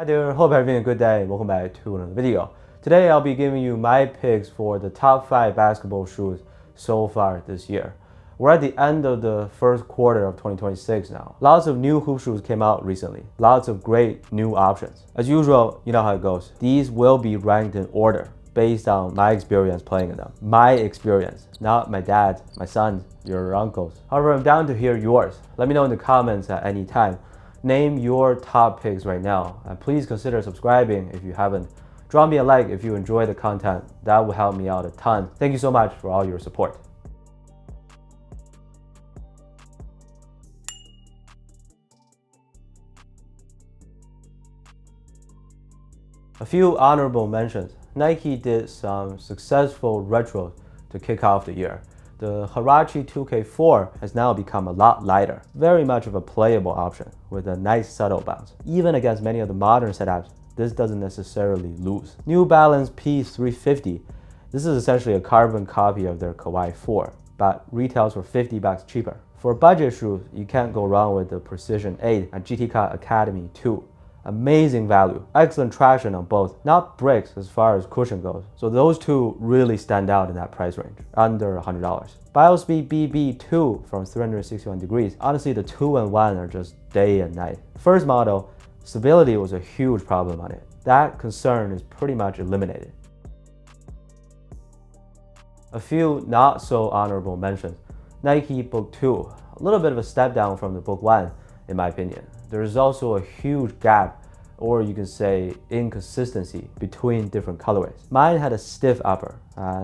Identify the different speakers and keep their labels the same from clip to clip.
Speaker 1: Hi there, hope you're having a good day. Welcome back to another video. Today I'll be giving you my picks for the top 5 basketball shoes so far this year. We're at the end of the first quarter of 2026 now. Lots of new hoop shoes came out recently. Lots of great new options. As usual, you know how it goes. These will be ranked in order based on my experience playing in them. My experience, not my dad's, my son's, your uncle's. However, I'm down to hear yours. Let me know in the comments at any time. Name your top picks right now, and please consider subscribing if you haven't. Drop me a like if you enjoy the content. That will help me out a ton. Thank you so much for all your support. A few honorable mentions. Nike did some successful retros to kick off the year. The Huarache 2K4 has now become a lot lighter, very much of a playable option with a nice subtle bounce. Even against many of the modern setups, this doesn't necessarily lose. New Balance P350. This is essentially a carbon copy of their Kawhi 4, but retails for $50 cheaper. For budget shoes, you can't go wrong with the Precision 8 and Jkei Academy 2. Amazing value, excellent traction on both, not bricks as far as cushion goes. So those two really stand out in that price range, under $100. Biospeed BB 2 from 361 degrees. Honestly, the 2 and 1 are just day and night. First model, stability was a huge problem on it. That concern is pretty much eliminated. A few not so honorable mentions. Nike Book 2, a little bit of a step down from the Book 1 in my opinion. There is also a huge gap, or you can say inconsistency, between different colorways. Mine had a stiff upper,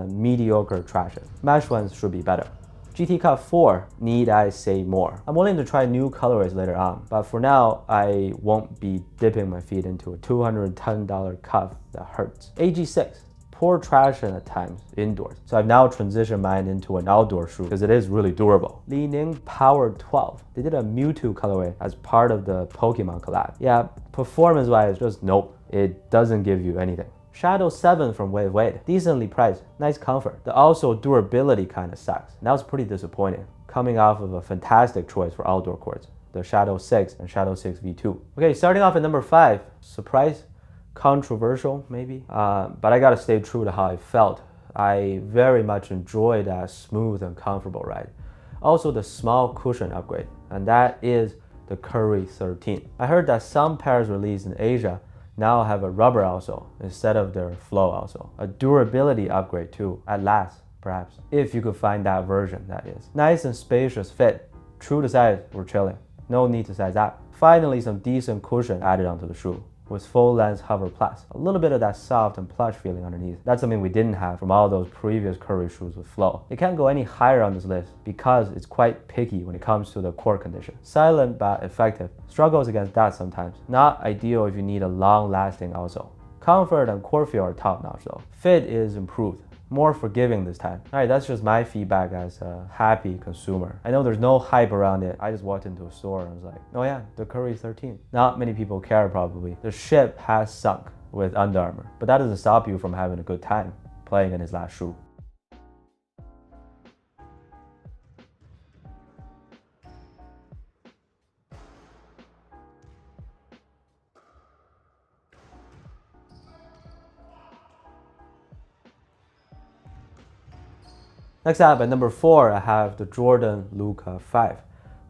Speaker 1: mediocre traction. Mesh ones should be better. Jkei 4, need I say more? I'm willing to try new colorways later on, but for now, I won't be dipping my feet into a $210 cuff that hurts. AG6, poor traction at times indoors. So I've now transitioned mine into an outdoor shoe because it is really durable. Li-Ning Power 12. They did a Mewtwo colorway as part of the Pokemon collab. Yeah, performance-wise, just nope. It doesn't give you anything. Shadow 7 from Wade. Decently priced, nice comfort. The also durability kind of sucks. And that was pretty disappointing, coming off of a fantastic choice for outdoor courts, the Shadow 6 and Shadow 6 V2. Okay, starting off at number 5, surprise? Controversial maybe, but I gotta stay true to how I felt. I very much enjoyed that smooth and comfortable ride. Also the small cushion upgrade, and that is the Curry 13. I heard that some pairs released in Asia now have a rubber outsole instead of their flow outsole. A durability upgrade too, at last perhaps, if you could find that version, that is. Nice and spacious fit, true to size, we're chilling. No need to size up. Finally some decent cushion added onto the shoe, with full length hover plus. A little bit of that soft and plush feeling underneath. That's something we didn't have from all those previous Curry shoes with flow. It can't go any higher on this list because it's quite picky when it comes to the court condition. Silent but effective. Struggles against that sometimes. Not ideal if you need a long-lasting outsole. Comfort and court feel are top-notch though. Fit is improved. More forgiving this time. Alright, that's just my feedback as a happy consumer. I know there's no hype around it. I just walked into a store and was like, oh yeah, the Curry 13. Not many people care probably. The ship has sunk with Under Armour, but that doesn't stop you from having a good time playing in his last shoe. Next up, at number 4, I have the Jordan Luka 5.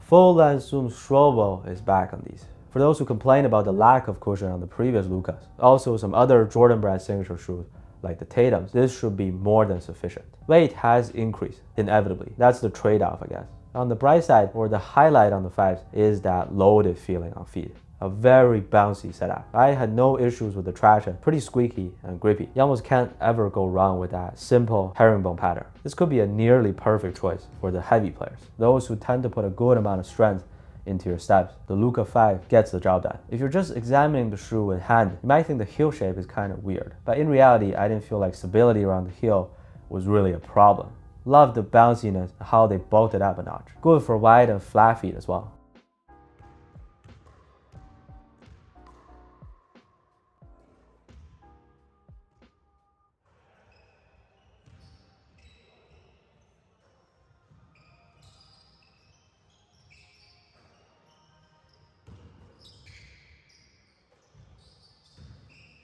Speaker 1: Full-length Zoom Strobo is back on these. For those who complain about the lack of cushion on the previous Lukas, also some other Jordan brand signature shoes like the Tatums, this should be more than sufficient. Weight has increased, inevitably. That's the trade-off, I guess. On the bright side, or the highlight on the 5s, is that loaded feeling on feet. A very bouncy setup. I had no issues with the traction, pretty squeaky and grippy. You almost can't ever go wrong with that simple herringbone pattern. This could be a nearly perfect choice for the heavy players, those who tend to put a good amount of strength into your steps. The Luka 5 gets the job done. If you're just examining the shoe in hand, you might think the heel shape is kind of weird, but in reality, I didn't feel like stability around the heel was really a problem. Love the bounciness, how they bulked it up a notch. Good for wide and flat feet as well.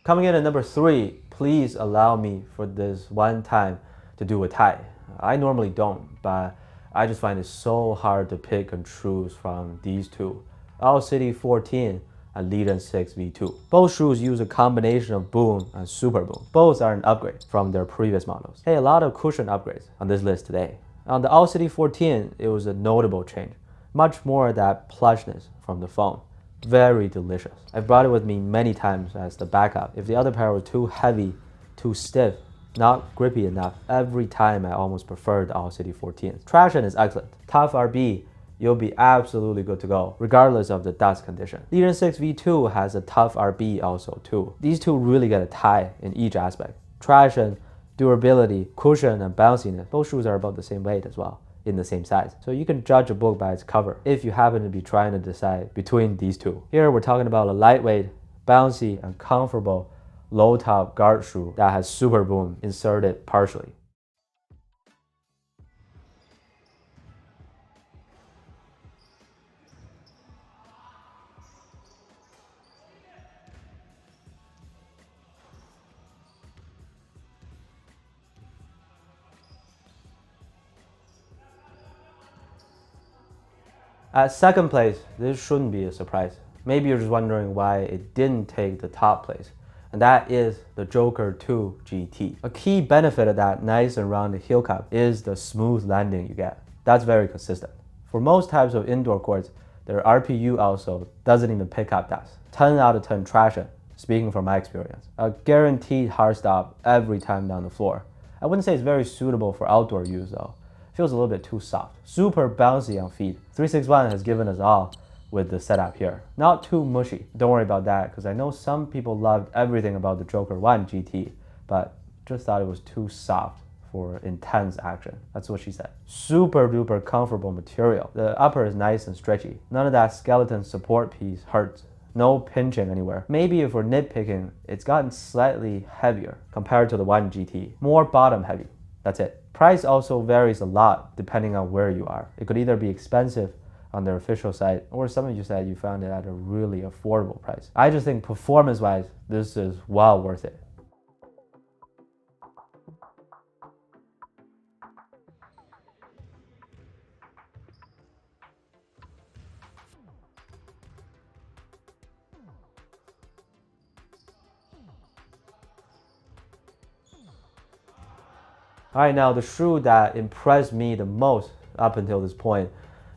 Speaker 1: Coming in at number 3, please allow me for this one time to do a tie. I normally don't, but I just find it so hard to pick and choose from these two. City 14 and Liren 6 V2. Both shoes use a combination of boom and super boom. Both are an upgrade from their previous models. Hey, a lot of cushion upgrades on this list today. On the City 14, it was a notable change. Much more of that plushness from the foam. Very delicious. I've brought it with me many times as the backup. If the other pair was too heavy, too stiff, not grippy enough, every time I almost preferred the City 14. Traction is excellent. Tough RB, you'll be absolutely good to go, regardless of the dust condition. Liren 6 V2 has a tough RB also too. These two really get a tie in each aspect. Traction, durability, cushion, and bounciness. Both shoes are about the same weight as well, in the same size. So you can judge a book by its cover if you happen to be trying to decide between these two. Here we're talking about a lightweight, bouncy, and comfortable low top guard shoe that has super boom inserted partially. At second place, this shouldn't be a surprise. Maybe you're just wondering why it didn't take the top place, and that is the Joker 2 GT. A key benefit of that nice and rounded heel cup is the smooth landing you get. That's very consistent. For most types of indoor courts, their RPU also doesn't even pick up dust. 10 out of 10 traction, speaking from my experience. A guaranteed hard stop every time down the floor. I wouldn't say it's very suitable for outdoor use though. Feels a little bit too soft. Super bouncy on feet. 361 has given us all with the setup here. Not too mushy. Don't worry about that, because I know some people loved everything about the Joker 1 GT, but just thought it was too soft for intense action. That's what she said. Super duper comfortable material. The upper is nice and stretchy. None of that skeleton support piece hurts. No pinching anywhere. Maybe if we're nitpicking, it's gotten slightly heavier compared to the 1 GT. More bottom heavy. That's it. Price also varies a lot depending on where you are. It could either be expensive on their official site, or some of you said you found it at a really affordable price. I just think performance-wise, this is well worth it. Alright, now the shoe that impressed me the most up until this point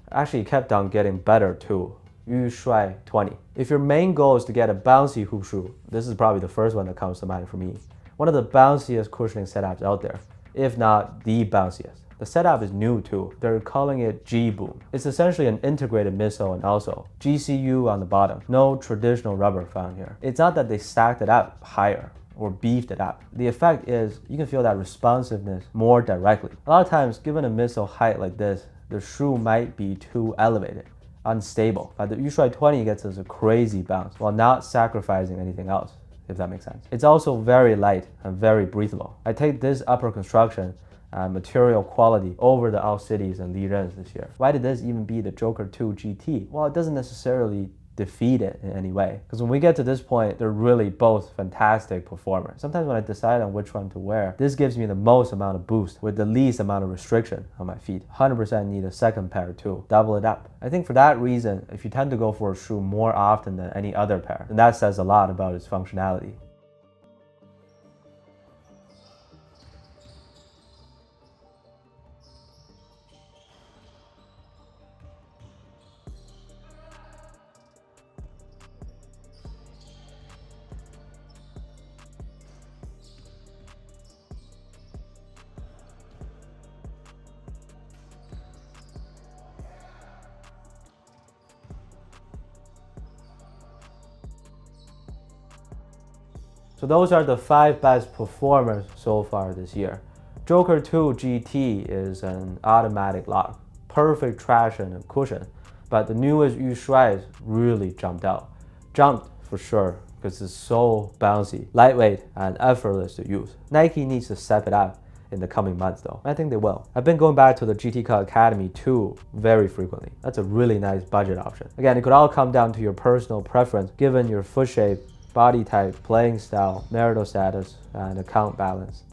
Speaker 1: actually kept on getting better too. Yushuai 20. If your main goal is to get a bouncy hoop shoe, this is probably the first one that comes to mind for me. One of the bounciest cushioning setups out there, if not the bounciest. The setup is new too. They're calling it G-Boom. It's essentially an integrated midsole and also GCU on the bottom. No traditional rubber found here. It's not that they stacked it up higher or beefed it up. The effect is you can feel that responsiveness more directly. A lot of times, given a midsole height like this, the shoe might be too elevated, unstable. But the Yushuai 20 gets us a crazy bounce while not sacrificing anything else, if that makes sense. It's also very light and very breathable. I take this upper construction material quality over the Cities and Liren's this year. Why did this even be the Joker 2 GT? Well, it doesn't necessarily defeat it in any way. Because when we get to this point, they're really both fantastic performers. Sometimes when I decide on which one to wear, this gives me the most amount of boost with the least amount of restriction on my feet. 100% need a second pair too. Double it up. I think for that reason, if you tend to go for a shoe more often than any other pair, then that says a lot about its functionality. So those are the 5 best performers so far this year. Joker 2 GT is an automatic lock, perfect traction and cushion, but the newest Yushuai really jumped out. Jumped for sure, because it's so bouncy, lightweight, and effortless to use. Nike needs to step it up in the coming months though. I think they will. I've been going back to the GT Cut Academy too very frequently. That's a really nice budget option. Again, it could all come down to your personal preference given your foot shape, body type, playing style, marital status, and account balance.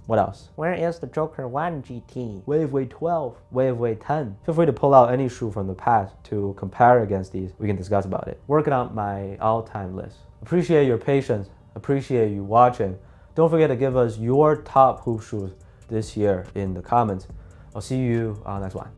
Speaker 1: What else?
Speaker 2: Where is the Joker 1 GT?
Speaker 1: Wave weight 12, wave weight 10. Feel free to pull out any shoe from the past to compare against these. We can discuss about it. Working on my all-time list. Appreciate your patience. Appreciate you watching. Don't forget to give us your top hoop shoes this year in the comments. I'll see you on the next one.